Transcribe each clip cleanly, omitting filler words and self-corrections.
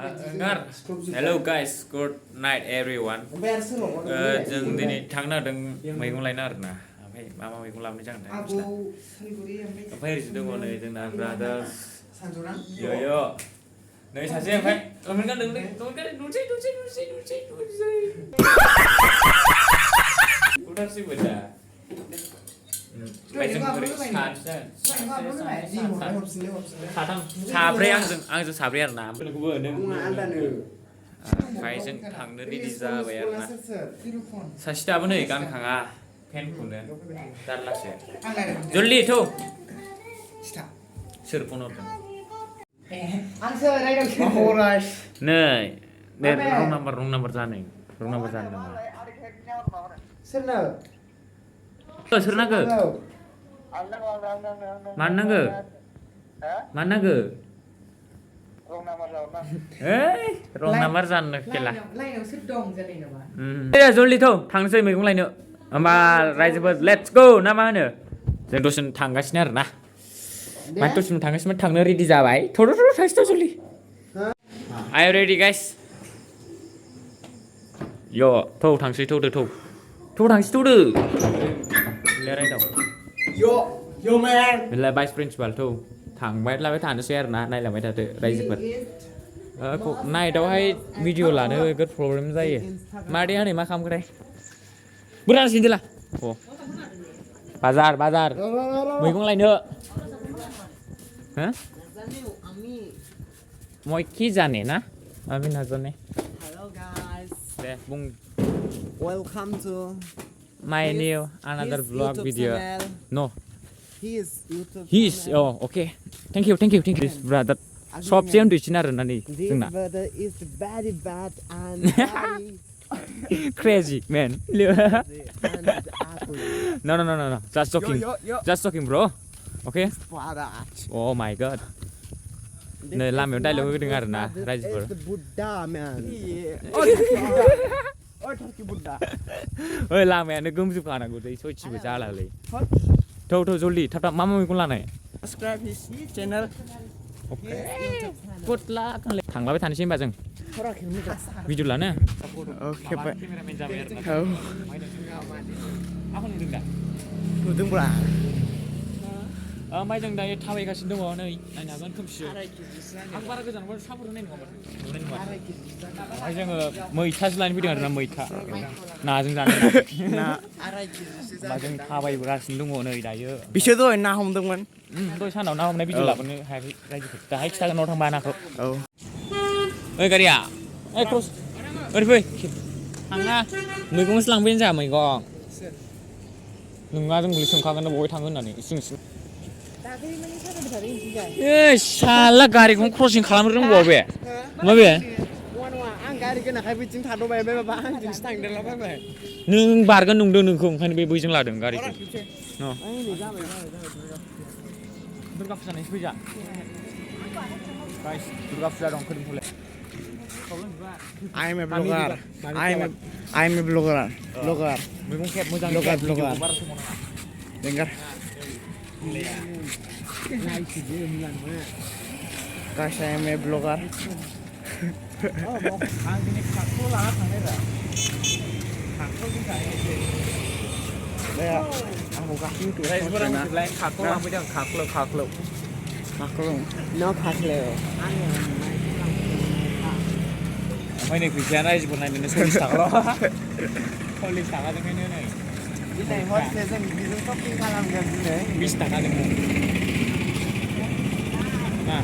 Hello guys, good night everyone. जों दिनै थांनो नागिरदों मैगं लायनो आरोना. ओमफ्राय मा मैगं लाबोनाय जागोन थाय मिथिला. ओमफ्राय ओरैसो दङ नै जोंना ब्रादार्स. यो नै सासे ओमफ्राय लंपेन्ट गानदों नुसै. उदारसैबो दा. साब्रै आंजों साब्रै आरोना ओमफ्राय जों थांनो रेडि जाबाय आरोना सासे दाबो नै गानखाङा पेन्टखौनो जारलासो जल्दि थौ सोर फन हरदों नै रं नाम्बार जानो नामा सोर नांगो मानो नांगो रं नाम्बार जानो खेला जल्दि थौ थांनोसै मैगं लायनो होमबा रायजोफोर लेट्स गो ना मा होनो जों दसेनो थांगासिनो आरोना माने दसेनो थांगासिनो थांनो रेडि जाबाय थौ थांसै थौ जल्दि आइ एम रेडि गाइस यो थौ थांसै थौ थांसै थौ लेराय दं यो मेन बेलाय भाइस प्रिन्सिपाल थौ थांबाय थानोसै आरोना नायलांबाय थादो रायजोफोर नाइटआवहाय भिडिअ लानो बिराद प्रब्लेम जायो मादै हनै मा खालामखोथाय बुरजा सिन्देला बाजार मैगं लायनो मयखि जाने ना आमी नाजाने Hello guys दे बुं welcome to my new another vlog video channel. no his YouTube he's channel. oh okay thank you this brother सबसे उन्दैसिन आरोना नै This जोंना brother is very bad and very crazy man and ugly. no just joking bro okay Father. oh my god नै लामायाव dialogue होदों आरोना रायजोफोर Buddha man Turkey Buddha ओइ लामायानो गोमजोबखानांगौलै सयथिबो जालालै थौ जल्दि थाब मा मैगं लानाय subscribe his channel अके गुड लाक थांलाबाय थानोसै होनबा जों भिडिअ लानो ओके बाय केमेरामेन जाबाय आरोना औ आंखौ नुदों दा नुदोंब्रा ओमफ्राय जों दायो थाबायगासिनो दङ नै नायनो हागोन खोमसि आं बारा गोजानाव सापर्ट होनाय नङा नुनाय नङा ओमफ्राय जोङो मैथासो लानो फैदों आरोना मैथा नाजों जानो होमबा जों थाबायगासिनो दङ नै दायो बिसोर दहाय ना हमदोंमोन दहाय सानाव ना हमनाय भिडिअ लाबोनो हायाखै रायजोफोर दाहाय खिथागोन न'आव थांबा नाखौ औ ओइ गारिया ओइ क्रस ओरै फै थाङा मैगंसो लांफैनो जोंहा मैगं नोंहा जोंखौल' सोंखागोन बबेहाय थाङो होननानै इसिं ए साला गारिखौनो क्रसिं खालामनो रोंबावो बे माबे आं गारि गोनांखाय बिथिं थाद'बाय बाबा आं दिनैसो थांदेरलाबायबाय नों बारगोन नंदों नोंखौ ओंखायनो बे बैजों लादों गारिखौ दुर्गा फुजा नायसो फैजा गाइस दुर्गा फुजा दं खोदोमथलाय I am a blogger मैगं खेब मोजां blogger बारा समाव नाङा dengar guys I am a blogger आं दिनै खाखौ लाना थांनाय रा खाखौ जोंहा एसे aku kasih itu रायजोफोरा मिथिलाय खाखौ लांफैदों आं खाख्लौ no kasleo ओमफ्राय नै फैसाया रायजोफोर नायनोनो 40 थाखाल' 40 थाखाजोंहायनो नै दिनै हरसे जों बिजों शपिं खालामगोन दिनै 20 थाखाजोंनो मा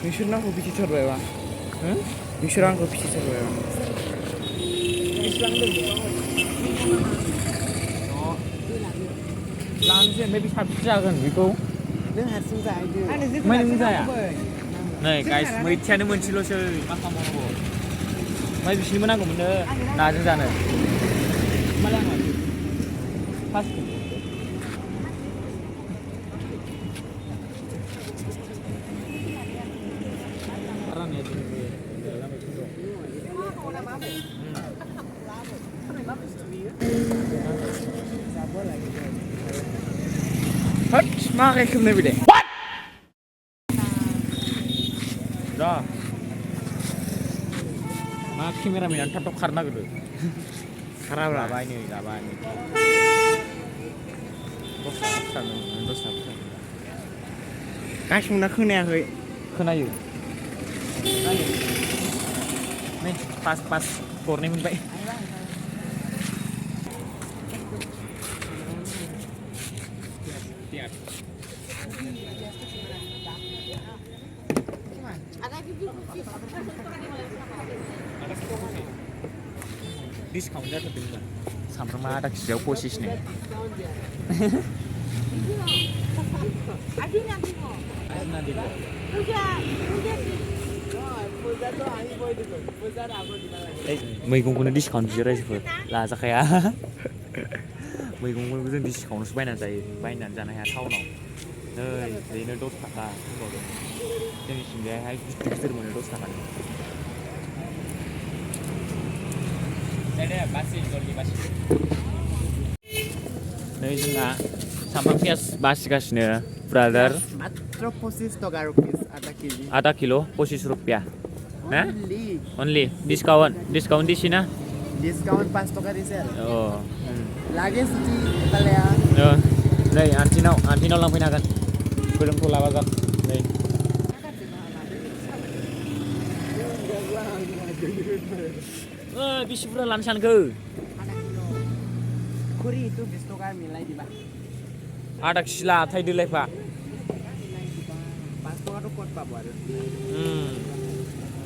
नोंसोर आंखौ बिसि थरबायबा नोंसोर आंखौ बिसि थरबायबा लानोसै ओमफ्राय बे साबसिन जागोन बेखौ नों हारसिं जाहैदो ओमफ्राय नों जाया नै गाइस मैथायानो मोनसेल'सै मा खालामबावनांगौ ओमफ्राय बिसोरनोबो नांगौमोननो नाजों जानो मालाय आङो फार्स्ट राननाया Hot, मा kayak kemana bide? दा मा केमेरामेनानो थाब थाब खारनो नागिरदों Karabra. लाबाय नै दस्रा Kasih mana खोनायाखै खोनायो नै पास गरनै मोनबाय डिसकाउन्ट जाथारदों सामफ्रामबो आधा केजियाव 25 नो मैगंखौनो डिसकाउन्ट बियो रायजोफोर लाजाखाया मैगंखौबो जों डिसकाउन्टआवसो बायनानै जायो बायनानै जानो हाया टाउनाव नै ओरैनो 10 थाखा होनबावदों जोंनिथिंजायहाय गिदिर मोनो 10 थाखानि नै जोंहा सामब्राम पियाज बासिगासिनो ब्रादार Matro 25 toga rupiah आधा किलो 25 रुपिया ना only discount दिसिना Discount 5 toga resell. oh Lagi sih kalian. नै आन्टिनाव लांफैनो हागोन गोलोमथला बाजार नै बेसे बुरजा लानो सानखो Kuri itu 20 toga milai di bawah. आधा केजि लाथायदोलाय फा 5 toga tuh kuat pak baru.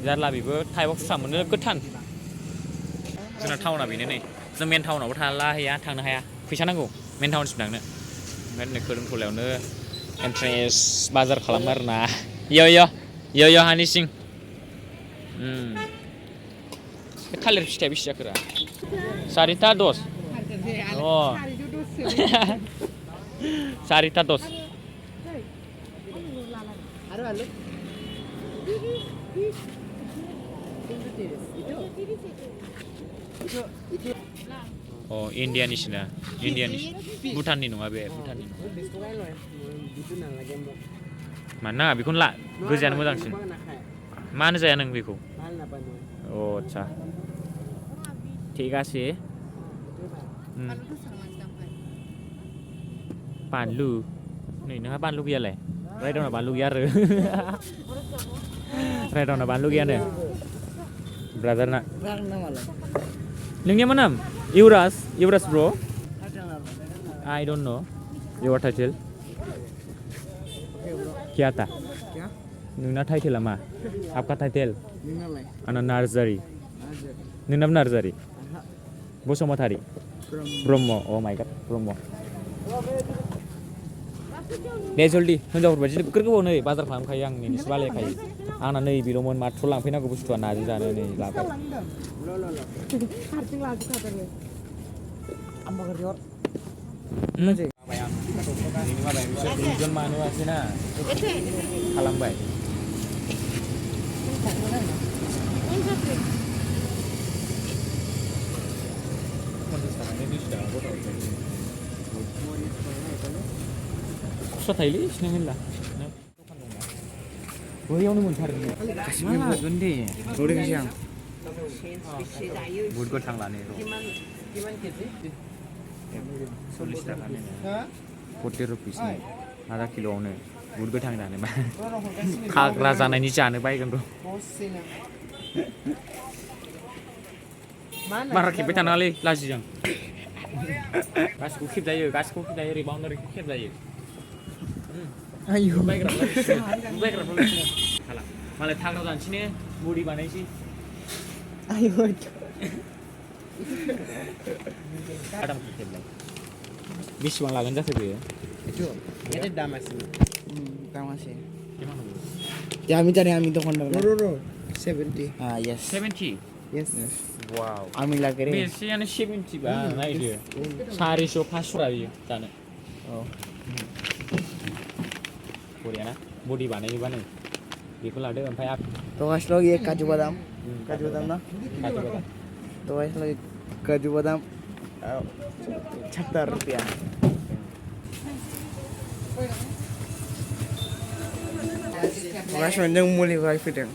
जारला बेबो टाइपआव खुस्रा मोनो गोथां जोंना टाउना बेनो नै जों मेन टाउनावबो थांनो हाया फैसा नांगौ मेन टाउनसिम थांनो ओंखायनो नै खोलोमथलायावनो एन्ट्रेन्स बाजार खालामो आरोना यो हानिसिं बे थालिर फिथाइया बेसे जाखोरा 4:10 4:10 Oh, Indianisnya. Bhutanनि नङा बे भुटाननि नङा माना बेखौनो ला गोजायानो मोजांसिन मानो जाया नों बेखौ अ आच्छा ठीक আছে बानलु नै नोंहा बानलु गैयालाय रायदावना बानलु गैया आरो रायदावना बानलु गैयानो ब्रादारना नोंनिया मा नाम युवराज bro I don't know your title क्या था नोंना टाइटेला मा आपका टाइटेल आंना नार्जारि नोंनाबो नार्जारि बसुमतारी ब्रह्म अ माय गड ब्रह्म दे जल्दी हिनजावफोर बायदि नोगोर गोबाव नै बाजार खालामखायो आं नोंनिसो बालायखायो आंना नै बेल'मोन माथ्र' लांफैनांगौ बुस्थुआ नाजि जानो नै लाबाय माबाय बिसोर दुइजन मानोबासैना खालामबाय खुस्रा थायोलै बिसिना मेरला बैयावनो मोनथारो Kasih buat deh. Udah siang. बुट गोथां लानो Gimana 40 थाखानि 40 रुपिस आधा किल'आवनो बुट गोथां जानोबा खाग्रा जानायनि जानो बायगोन र' बारा खेबबाय थानाङालै लाजिजों गासिखौबो खेबजायो रिबाउन्ड ओरैखौ खेबजायो Ayo. बायग्राफ्रा मालाय थाग्रा जानोसैनो बडि बानायसै Ayo. आदामखौ खेबलाय बेसेबां लागोन जाखो बेयो Itu. Ini damas ini. Damas ya. gimana bu Ya kami cari kami dokandar. No. 70. Ah yes. 70 Yes. wow Kami lagi deh. बेसेयानो 70 बा नायदो 400 500 बियो जानो Oh. बरियाना बडि बानायोबा नै बेखौ लादो ओमफ्राय Tuh kasih lagi kaju badam. Kaju badam nah. काजु बादाम Tuh kasih lagi kaju badam. 70 rupiah. Guys, जों मुलि लायफैदों.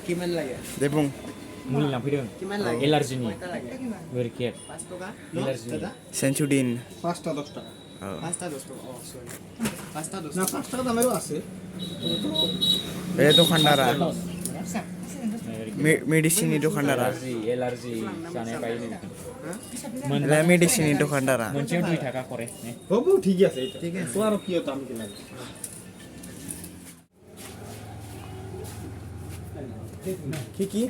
Gimana lagi? Debung. मुलि लांफैदों Gimana lagi? एलार्जिनि Kuota lagi? Barricade Pasto kah? एलार्जिनि Sensudin. Pasta 10 টাকা Pasta 2 oh sorry. Pasta 2 না 5 টাকা দামেরও আছে Ini dukandara. Medicine dukandara. Allergy जानाय बायनो Ini medicine dukandara. मोनसेयाव 2 টাকা করে হবো ঠিক আছে এটা ঠিক আছে তো আর কি দাম কি লাগে Kiki.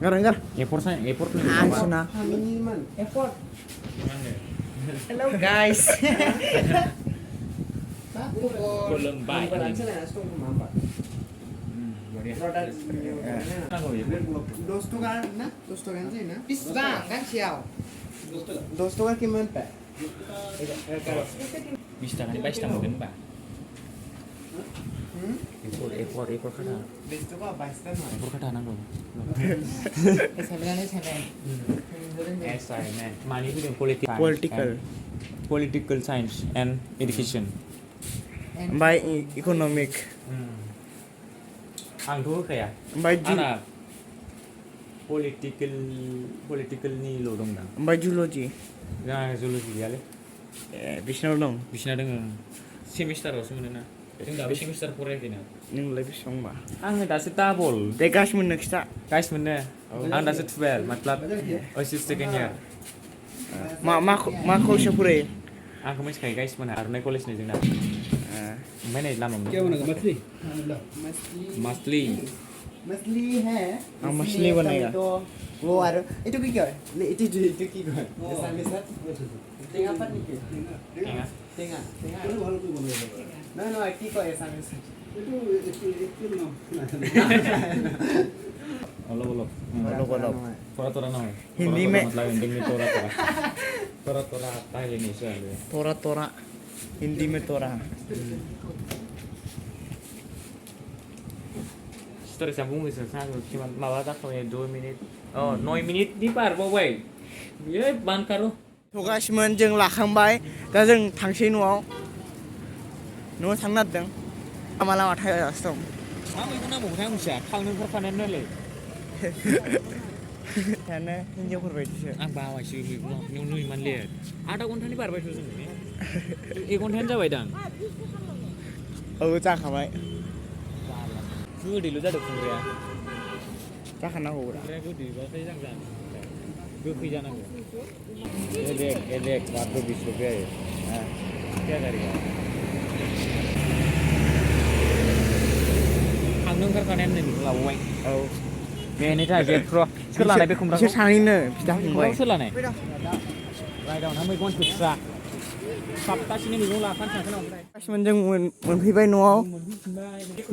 Enggak. Effort Sana. Minimal. Effort. Hello guys. Belum baik. Dos tukar na? Dos tukar sih na? Pisang kan siau. Dos tukar gimana pak? 20 টাকা 22 টাকা मोनगोन होनबा एफोर्ट खाटा Dos tukar pasta mah. Effort खाटा नांगौ Sebenarnya saya. assignment मानि फैदों political science and education By economic. आंथ' होखाया By आंना political-निल' दं दा by geology. जोंहा जुल'जि गैयालै बिसिनाव दं. बिसिना दोङो सेमिस्टारावसो मोनोना जों दाबो सेमिस्टार फरायाखैना नोंलाय बेसेबांबा? आङो दासो डाबल दे गास मोननो खिथा. गाइस मोनो आं दासो 12 मतलब ओइस सेकेन्ड इयार मा कलेजाव फरायो? आंखौ मिथिखायो गाइस मोनहा आरनाय कलेजनि जोंना ओमफ्राय नै लामा क्या बनेगा मछली मासलि Mesti है. हाँ, मछली बनेगा. वो आरो itu কি কয়? itu কি কয়? Misal tengah apa nih? Tengah. এটা ভালো করে বলে No, কি কয় misal. একটু না অলপ थोड़ा নহয় हिंदी में मतलब हिंदी में थोड़ा आता है नहीं से तोरा हिंदी में तोरा. Setelah sambung bisa cuma malah tak sampai 2 menit. Oh, 9 menit di बारबावबाय. बियो बानखारो. थगासिमोन जों लाखांबाय दा जों थांसै न'आव थांनो नागिरदों लामा थाबायगासिनो दं. मा मैगं नांबावगोन आं मिथिया थांनो ओंखारखानायानो नालाय. दानो हिनजावफोर बायदिसो. आं बावायसो नों इमानले आधा घन्टानि बारबायथ' जों 1 घन्टायानो जाबाय दां. औ जाखाबाय. गोदैल' जादों खुमब्राया. जाखानांगौ रा. खुमब्राया गोदैबाथाय जों जानो गोखै जानांगौ. एलेक बात 20 रुपया है. क्या करेगा? थांनो ओंखारखानायानो नै बेखौ लाबावबाय. औ. बेनि थाखाय जेफ्र सोर लानाय बे खुमब्राखौ? बिसोर सानैनो बिदा फंबाय. सोर लानाय? रायदावना मैगं खुस्रा. सप्तासेनि मैगं लाफानो थांखानांगौ ओमफ्राय. गासिमोन जों मोनफैबाय न'आव.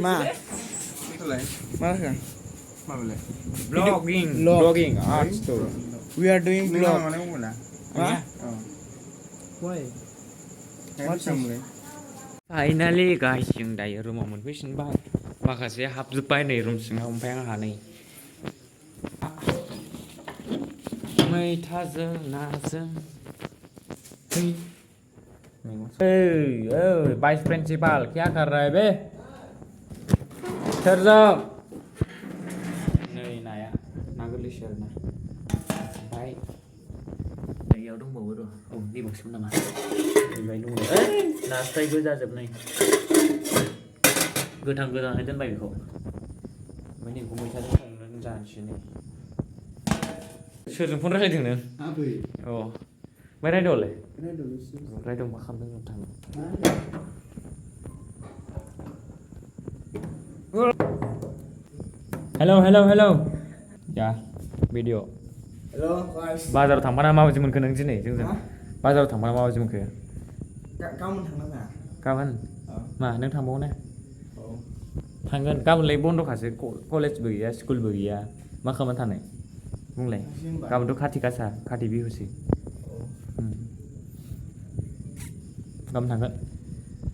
मा होखो? Vlogging art store. We are doing vlog. Hah? Finally guys जों दायो रुमाव मोनफैफिनबाय. माखासे हाबजोब्बाय नै रुम सिङाव ओमफ्राय आंहा नै मैथाजों नाजों वाइस प्रिंसिपल क्या कर रहा है बे सोरजों नै नाया ना गोरलैसो आरोना ओमफ्राय नैयाव दंबावो र' औ नैबावसोमोन नामा बेबायनो दङ नास्राय गोजाजोबनाय गोथाङै दोनबाय बेखौ ओमफ्राय नैखौ मैथाजों संनानै जानोसै नै सोरजों फन रायलायदों नों? आबै अ ओमफ्राय रायदोंलाय? रायदों मा खालामदों नोंथां? हेलौ या भिडिअ Hello guys. बाजाराव थांफाना माबायदि मोनखो नों दिनै जोंजों? बाजाराव थांफाना माबायदि मोनखो? गाबोन थांनाङा? गाबोन? मा नों थांबावो ना? थांगोन गाबोनलाय बन्द'खासो कलेजबो गैया स्कुलबो गैया मा खालामना थानाय? बुंलाय गाबोनथ' खाथि बिहुसै गाबोन थांगोन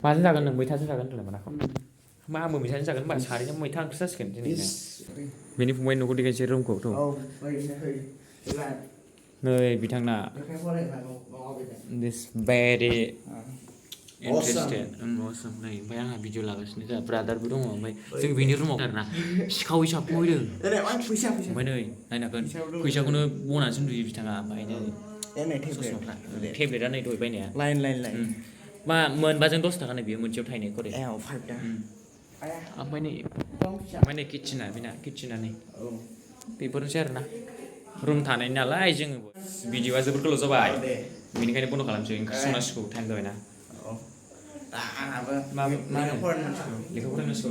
माजों जागोन नों मैथाजों जागोन होनलाय मोनाखौ मा मैथाजों जागोन होनबा सानैजों मैथा ओंख्रि जासिगोन दिनै बेनि फंबाय न'खौ देखायनोसै रुमखौ थ' नै बिथांना this very interested awesome नै ओमफ्राय आंहा भिडिअ लागासिनो जोंहा ब्रादारबो दङ ओमफ्राय जों बेनि रुमाव आरोना सिखाव हिसाबखौ होदों ओमफ्राय नै नायनांगोन फैसाखौनो बनानैसो नुयो बिथाङा ओमफ्राय नै ससमाफ्रा टेब्लेटआ नै दहाय बायनाया लाइन मा मोनबाजों 10 थाखा नै बेयो मोनसेयाव थाइनै करे ओमफ्राय नै किटचेना बेना किटचेना नै बेफोरनोसै आरोना रुम थानाय नालाय जोङो भिडिअआ जोबोद गोलाव जाबाय बेनिखायनो बन्द' खालामसै ओंख्रि संनांसिगौ टाइम जाबायना लेखा फरायनांसिगौ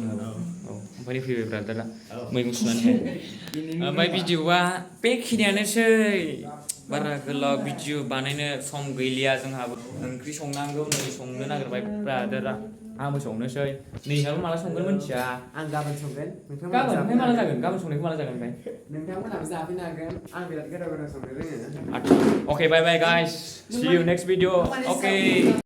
औ ओमफ्राय फैबाय ब्रादारा मैगं सुनानै ओमफ्राय भिडिअआ बेखिनियानोसै बारा गोलाव भिडिअ बानायनो सम गैलिया जोंहाबो ओंख्रि संनांगौ नै संनो नागिरबाय ब्रादारा आंबो संनोसै नैहाबो माला संगोन मिथिया आं गाबोन संगोन गाबोन माला जागोन गाबोन संनायखौ माला जागोन ओमफ्राय नोंथांमोनहाबो जाफैनो हागोन आं बिराद गोथाव संनो रोङो okay bye bye guys see you next video okay